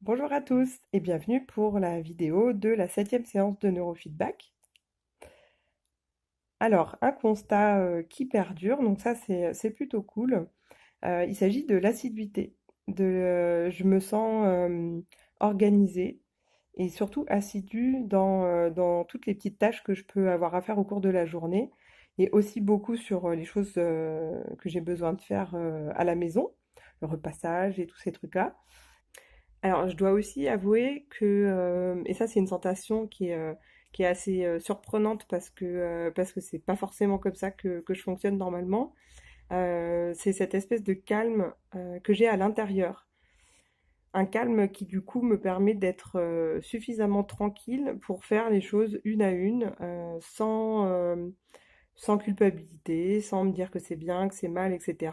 Bonjour à tous et bienvenue pour la vidéo de la 7e séance de neurofeedback. Alors, un constat qui perdure, donc ça c'est plutôt cool. Il s'agit de l'assiduité. Je me sens organisée et surtout assidue dans toutes les petites tâches que je peux avoir à faire au cours de la journée et aussi beaucoup sur les choses que j'ai besoin de faire à la maison, le repassage et tous ces trucs-là. Alors, je dois aussi avouer que, et ça c'est une sensation qui est assez surprenante parce que c'est pas forcément comme ça que je fonctionne normalement, c'est cette espèce de calme que j'ai à l'intérieur. Un calme qui du coup me permet d'être suffisamment tranquille pour faire les choses une à une, sans culpabilité, sans me dire que c'est bien, que c'est mal, etc.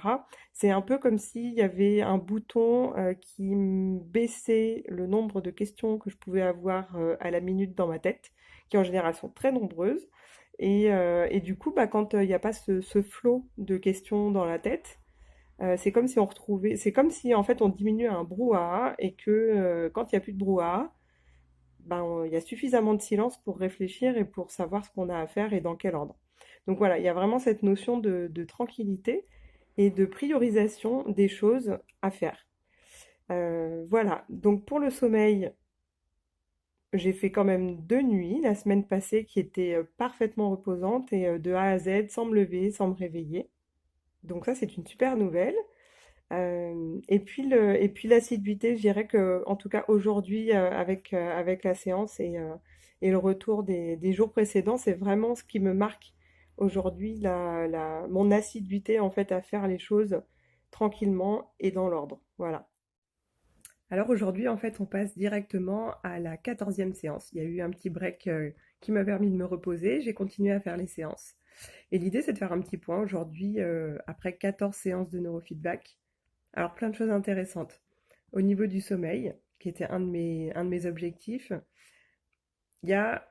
C'est un peu comme s'il y avait un bouton qui baissait le nombre de questions que je pouvais avoir à la minute dans ma tête, qui en général sont très nombreuses. Et du coup, bah, quand il n'y a pas ce flot de questions dans la tête, c'est comme si on retrouvait, c'est comme si en fait on diminuait un brouhaha et que quand il n'y a plus de brouhaha, ben, il y a suffisamment de silence pour réfléchir et pour savoir ce qu'on a à faire et dans quel ordre. Donc voilà, il y a vraiment cette notion de tranquillité et de priorisation des choses à faire. Voilà, donc pour le sommeil, j'ai fait quand même 2 nuits la semaine passée qui étaient parfaitement reposantes et de A à Z, sans me lever, sans me réveiller. Donc ça, c'est une super nouvelle. Et puis l'assiduité, je dirais que, en tout cas aujourd'hui, avec la séance et le retour des jours précédents, c'est vraiment ce qui me marque aujourd'hui, mon assiduité en fait à faire les choses tranquillement et dans l'ordre. Voilà. Alors aujourd'hui, en fait, on passe directement à la 14e séance. Il y a eu un petit break qui m'a permis de me reposer. J'ai continué à faire les séances. Et l'idée, c'est de faire un petit point aujourd'hui, après 14 séances de neurofeedback. Alors, plein de choses intéressantes. Au niveau du sommeil, qui était un de mes objectifs, il y a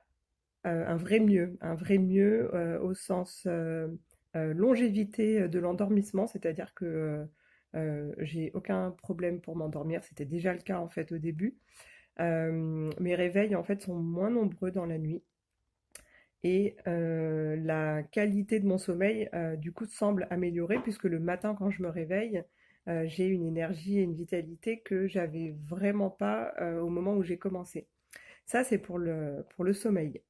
un vrai mieux au sens longévité de l'endormissement, c'est-à-dire que j'ai aucun problème pour m'endormir. C'était déjà le cas en fait au début. Mes réveils en fait sont moins nombreux dans la nuit. Et la qualité de mon sommeil, du coup, semble améliorer puisque le matin, quand je me réveille, j'ai une énergie et une vitalité que j'avais vraiment pas au moment où j'ai commencé. Ça, c'est pour le sommeil.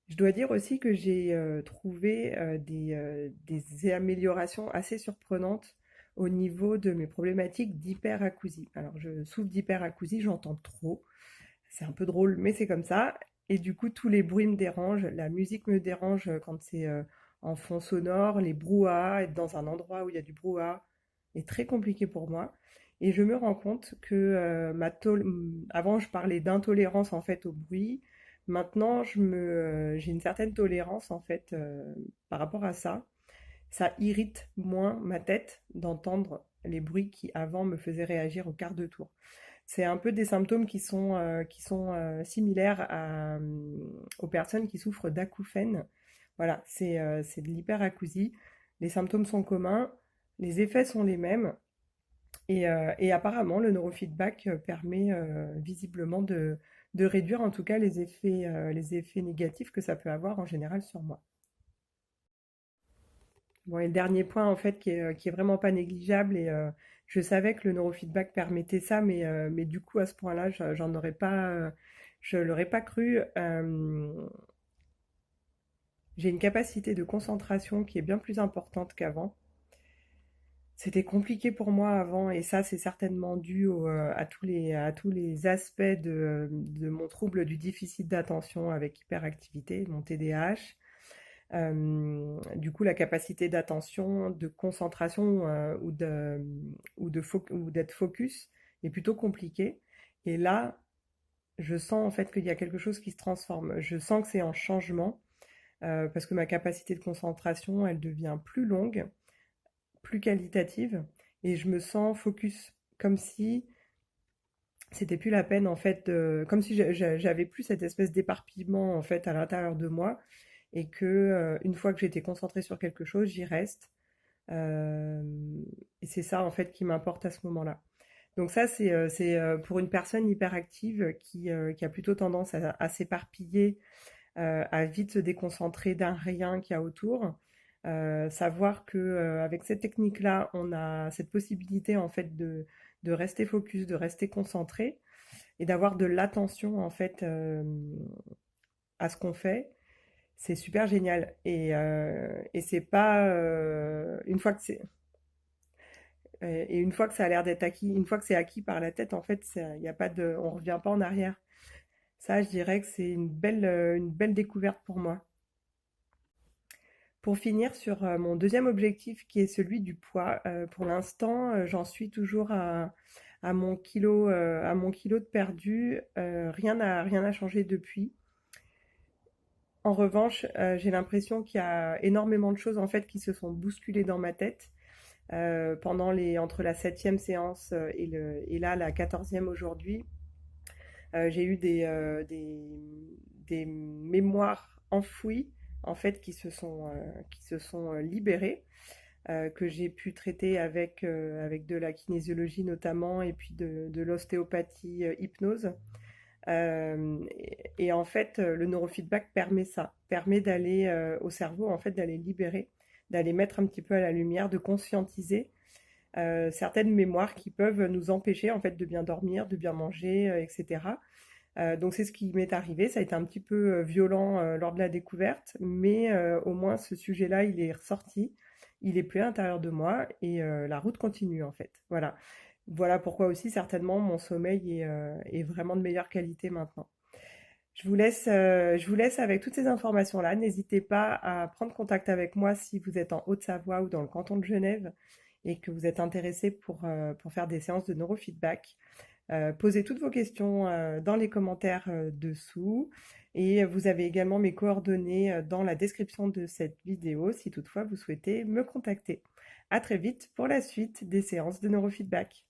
Je dois dire aussi que j'ai trouvé des améliorations assez surprenantes au niveau de mes problématiques d'hyperacousie. Alors, je souffre d'hyperacousie, j'entends trop. C'est un peu drôle, mais c'est comme ça. Et du coup, tous les bruits me dérangent. La musique me dérange quand c'est en fond sonore, les brouhahas, être dans un endroit où il y a du brouhaha est très compliqué pour moi. Et je me rends compte que avant, je parlais d'intolérance en fait au bruit. Maintenant, j'ai une certaine tolérance en fait par rapport à ça. Ça irrite moins ma tête d'entendre les bruits qui avant me faisaient réagir au quart de tour. C'est un peu des symptômes qui sont similaires aux personnes qui souffrent d'acouphènes. Voilà, c'est de l'hyperacousie. Les symptômes sont communs, les effets sont les mêmes, et apparemment, le neurofeedback permet visiblement de réduire en tout cas les effets négatifs que ça peut avoir en général sur moi. Bon, et le dernier point, en fait, qui est vraiment pas négligeable, et je savais que le neurofeedback permettait ça, mais du coup, à ce point-là, j'en aurais pas, je l'aurais pas cru. J'ai une capacité de concentration qui est bien plus importante qu'avant. C'était compliqué pour moi avant, et ça, c'est certainement dû à tous les aspects de mon trouble du déficit d'attention avec hyperactivité, mon TDAH. Du coup, la capacité d'attention, de concentration ou d'être focus est plutôt compliquée. Et là, je sens en fait qu'il y a quelque chose qui se transforme. Je sens que c'est en changement parce que ma capacité de concentration, elle devient plus longue, plus qualitative, et je me sens focus, comme si c'était plus la peine en fait, comme si j'avais plus cette espèce d'éparpillement en fait à l'intérieur de moi, et que une fois que j'étais concentrée sur quelque chose, j'y reste. Et c'est ça en fait qui m'importe à ce moment-là. Donc ça, c'est pour une personne hyperactive qui a plutôt tendance à s'éparpiller, à vite se déconcentrer d'un rien qu'il y a autour. Savoir que avec cette technique-là, on a cette possibilité en fait de rester focus, de rester concentré et d'avoir de l'attention en fait à ce qu'on fait. C'est super génial. Et c'est pas une fois que c'est et une fois que ça a l'air d'être acquis, une fois que c'est acquis par la tête, en fait, il y a pas de, on revient pas en arrière. Ça, je dirais que c'est une belle découverte pour moi. Pour finir sur mon deuxième objectif, qui est celui du poids, pour l'instant, j'en suis toujours à mon kilo de perdu. Rien n'a changé depuis. En revanche, j'ai l'impression qu'il y a énormément de choses en fait qui se sont bousculées dans ma tête entre la septième séance et là la 14e aujourd'hui. J'ai eu des mémoires enfouies en fait qui se sont libérées, que j'ai pu traiter avec de la kinésiologie notamment et puis de l'ostéopathie hypnose. Et en fait, le neurofeedback permet ça, permet d'aller au cerveau, en fait, d'aller libérer, d'aller mettre un petit peu à la lumière, de conscientiser certaines mémoires qui peuvent nous empêcher en fait de bien dormir, de bien manger, etc. Donc c'est ce qui m'est arrivé. Ça a été un petit peu violent lors de la découverte, mais au moins ce sujet-là, il est ressorti, il est plus à l'intérieur de moi et la route continue en fait. Voilà. Voilà pourquoi aussi certainement mon sommeil est vraiment de meilleure qualité maintenant. Je vous laisse avec toutes ces informations-là. N'hésitez pas à prendre contact avec moi si vous êtes en Haute-Savoie ou dans le canton de Genève et que vous êtes intéressé pour faire des séances de neurofeedback. Posez toutes vos questions dans les commentaires dessous et vous avez également mes coordonnées dans la description de cette vidéo si toutefois vous souhaitez me contacter. À très vite pour la suite des séances de neurofeedback.